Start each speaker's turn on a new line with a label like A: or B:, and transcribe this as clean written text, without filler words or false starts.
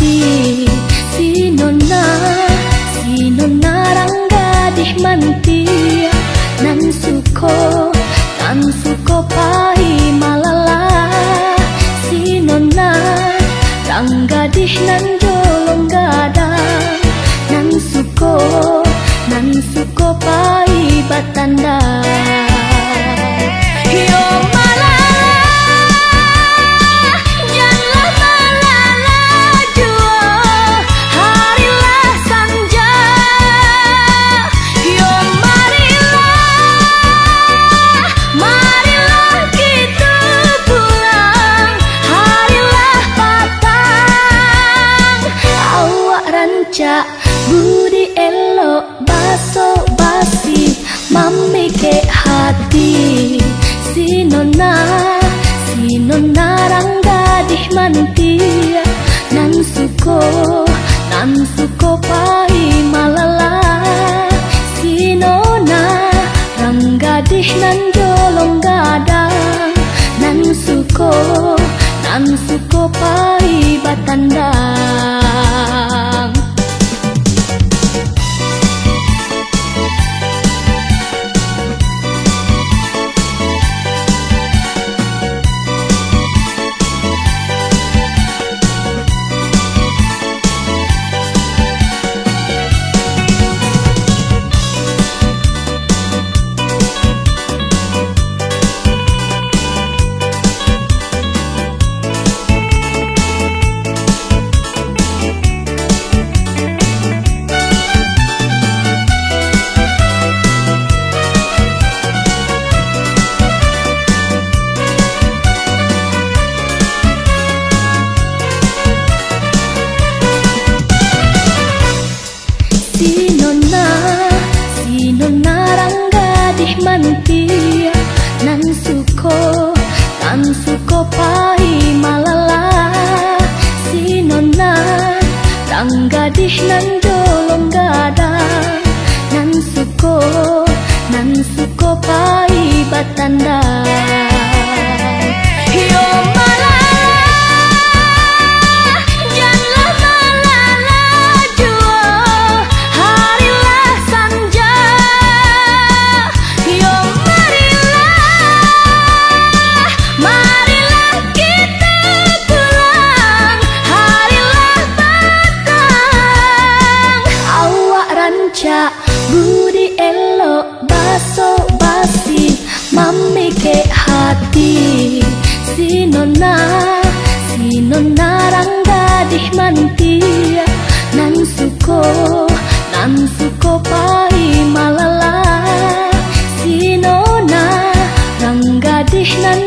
A: hati. Si nona ranggadih mantia nan suko pahi malala. Si nona ranggadih nan jolong gadang nan suko pahi batanda. Yo budi elok baso basi mami ke hati. Si nona ranggadih mantia nan suko pahi malala. Si nona ranggadih nan jolong gadang nan suko pahi batandang. Si nona ranggadih mantia nan suko pahi malala. Si nona ranggadih nan jolong gadang nan suko pahi batanda. Yo budi elok baso basi mami ke hati. Si nona ranggadih mantia nan suko pahi malala. Si nona ranggadih nan